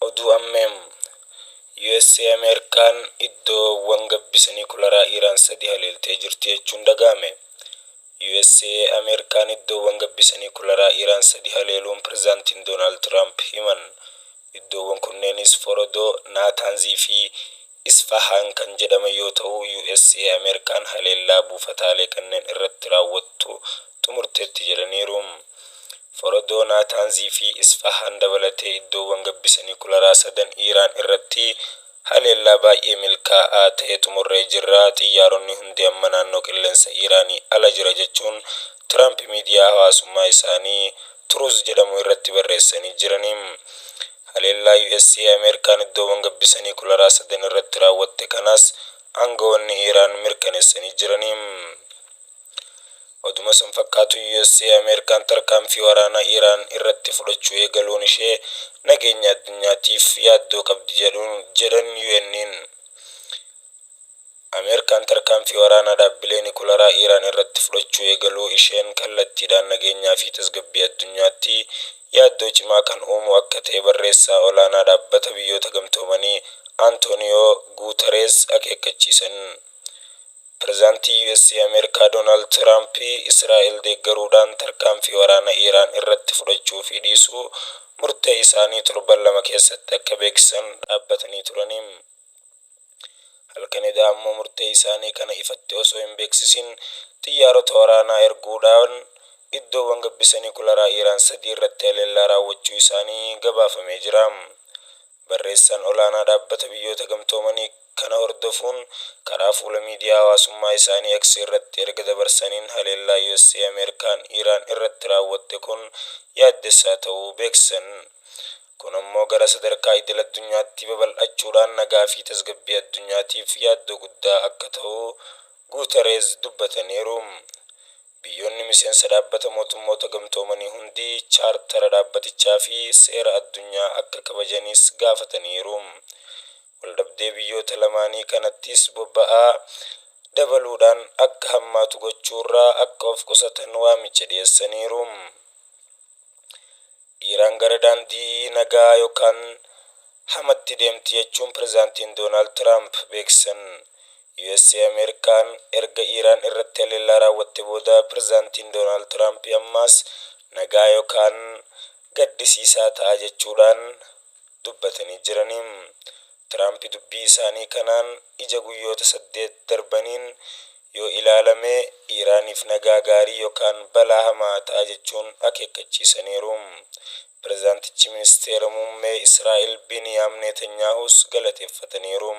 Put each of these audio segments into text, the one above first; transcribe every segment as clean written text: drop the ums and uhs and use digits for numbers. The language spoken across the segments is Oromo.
oduu ammeem USA Ameerikaan iddoowwan gabbisanii kularaa Iraan sadii haleeltee jirti jechuun dhaga'ame. USA Ameerikaan iddoowwan gabbisanii kularaa Iraan sadii haleeluun pirezidaantiin Doonaald Tiraamp himan. Iddoowwan kunneenis Forodoo, Naataanzii fi Isfahaan kan jedhaman yoo ta'u, USA Ameerikaan haleellaa buufataalee kanneen irratti raawwattu xumurteetti jedhaniiru. Forodoo, Naataanzii fi Isfahaan dabalatee iddoowwan gabbisanii kularaa sadan Iraan irratti haleellaa baay'ee milkaa'aa ta'e xumurree jirra. Xiyyaaronni hundi amma naannoo qilleensa Iraanii ala jira jechuun Tiraamp miidiyaa hawaasummaa isaanii Truth jedhamu irratti barreessanii jiraniin. Haleellaa USA Ameerikaan iddoowwan gabbisanii kularaa sadan irratti raawwatte kanas aangawoonni Iraan mirkaneessanii jiraniin. Oduma san fakkaatu USA Ameerikaan tarkaanfii waraanaa Iraan irratti fudhachuu eegaluun ishee nageenya addunyaatiif yaaddoo qabdi jedhan UN'n. Ameerikaan tarkaanfii waraanaa dhaabbilee nukleeraa Iraan irratti fudhachuu eegaluu isheen kallattiidhaan nageenyaa fi tasgabbii addunyaatti yaaddoo cimaa kan uumu akka ta'e barreessaa olaanaa dhaabbata biyyoota gamtoomanii Antonio Guterres akeekkachiisan. Pirezidaantii USA Ameerikaa Doonaald Tiraamp Israa'el deeggaruudhaan tarkaanfii waraanaa Iraan irratti fudhachuu fi dhiisuu murtee isaanii torban lama keessatti akka beeksisan dhaabbatanii turaniin. Halkan edaa ammoo murtee isaanii kana ifatti osoo hin beeksisin xiyyaarota waraanaa erguudhaan iddoowwan gabbisanii kularaa Iraan sadii irratti haleellaa raawwachuu isaanii gabaafamee jira. Barreessaan olaanaa dhaabbata biyyoota gamtoomanii kana hordofuun karaa fuula miidiyaa hawaasummaa isaanii X irratti erga dabarsaniin haleellaa USA Ameerikaan Iraan irratti raawwatte kun yaaddessaa ta'uu beeksisan. Kun ammoo gara sadarkaa idil addunyaatti babal'achuudhaan nagaa fi tasgabbii addunyaatiif yaaddoo guddaa akka ta'u Guterres dubbataniiru. Biyyoonni miseensa dhaabbata mootummoota gamtoomanii hundi chaartara dhaabbatichaa fi seera addunyaa akka kabajanis gaafataniiru. Waldhabdee biyyoota lamaanii kanattis bobba'aa dabaluudhaan akka hammaatu gochuurraa akka of qusatan waamicha dhiyeessaniiru. Iraan gara daandii nagaa yookaan hamatti deemti jechuun pirezidaantiin Doonaald Tiraamp beeksisan. USA Ameerikaan erga Iraan irratti haleellaa raawwatte booda pirezidaantiin Doonaald Tiraamp ammas nagaa yookaan gaddisiisaa ta'a jechuudhaan dubbatanii jiraniin. Tiraamp dubbii isaanii kanaan ija guyyoota 8 darbaniin yoo ilaalame Iraaniif nagaa gaarii yookaan balaa hamaa ta'a jechuun akeekkachiisaniiru. Pirezidaantichi ministeera muummee Israa'el Biniyaam Netanyaahus galateeffataniiru.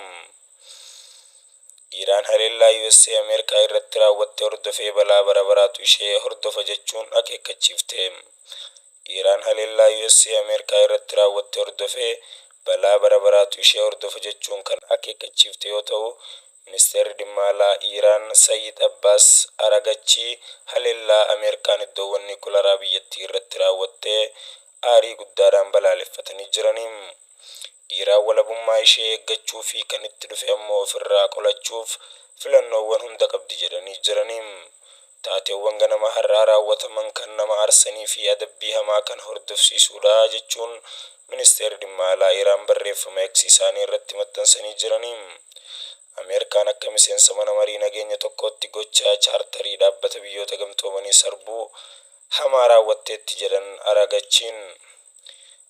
Iraan haleellaa USA Ameerikaa irratti raawwatte hordofee balaa bara baraatu ishee hordofa jechuun akeekkachiifte. Iraan haleellaa USA Ameerikaa irratti raawwatte hordofee balaa bara baraatu ishee hordofa jechuun kan akeekkachiifte yoo ta'u, ministeerri dhimma alaa Iraan Sayyid Abbaas Aragachi haleellaa Ameerikaan iddoowwan nukleeraa biyyattii irratti raawwatte aarii guddaadhaan balaaleffatanii jiraniin. Iraan walabummaa ishee eeggachuu fi kan itti dhufe ammoo ofirraa qolachuuf filannoowwan hunda qabdi jedhanii jiraniin. Taateewwan ganama har'aa raawwataman kan nama aarsanii fi adabbii hamaa kan hordofsiisudha jechuun ministeerri dhimma alaa Iraan barreeffama X isaanii irratti maxxansanii jiraniin. Ameerikaan akka miseensa mana marii nageenya tokkotti gochaa chaartarii dhaabbata biyyoota gamtoomanii sarbuu hamaa raawwatteetti jedhan Aragachiin.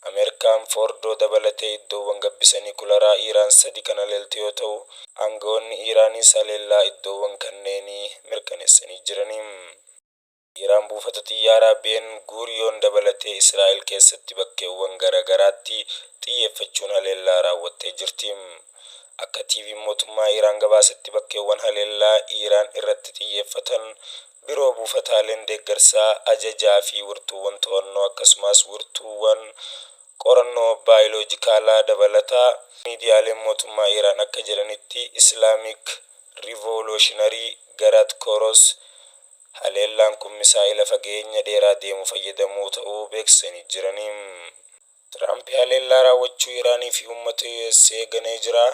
Ameerikaan Fordoo dabalatee iddoowwan gabbisanii kularaa Iraan sadii kan haleelte yoo ta'u, aangawoonni Iraanis haleellaa iddoowwan kanneenii mirkaneessanii jiraniin. Iraan buufata xiyyaaraa Ben Guriyoon dabalatee Israa'el keessatti bakkeewwan garaagaraatti xiyyeeffachuun haleellaa raawwattee jirti. Akka TV mootummaa Iraan gabaasetti bakkeewwan haleellaa Iraan irratti xiyyeeffatan biroo buufataaleen deeggarsaa, ajajaa fi wirtuuwwan to'annoo akkasumas wirtuuwwan qorannoo baayoloojikaalaa dabalataa. Miidiyaaleen mootummaa Iraan akka jedhanitti Islaamic Revolutionary Guard Corps haleellaan kun misaa'ila fageenya dheeraa deemu fayyadamuu ta'uu beeksisanii jiraniin. Tiraamp haleellaa raawwachuu Iraanii fi uummata USA ganee jira.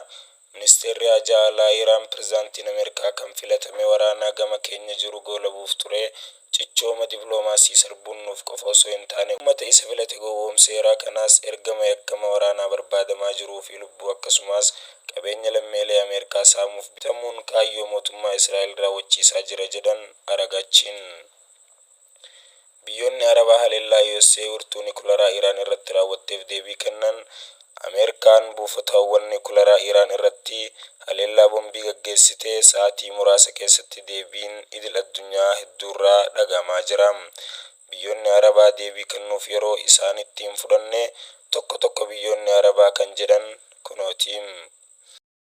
Ministeerri Haajaa Alaa Iraan pirezidaantiin Ameerikaa kan filatame waraanaa gama keenya jiru goolabuuf ture. Cichooma dippiloomaasii sarbuun nuuf qofa osoo hin taane uummata isa filate gowwoomseera. Kanaas ergama yakkama waraanaa barbaadamaa jiruu fi lubbuu akkasumas qabeenya lammiilee Ameerikaa saamuuf bitamuun kaayyoo mootummaa Israa'el raawwachiisaa jira jedhan Aragachiin. Biyyoonni Arabaa haleellaa USA urtuu nikularaa Iraan irratti raawwatteef deebii kennan. Ameerikaan buufatawwan nikularaa Iraan irratti haleellaa bombii gaggeessitee sa'aatii muraasa keessatti deebiin idil addunyaa hedduurraa dhagahamaa jira. Biyyoonni Arabaa deebii kennuuf yeroo isaan itti hin fudhanne tokko tokko biyyoonni Arabaa kan jedhan kunooti.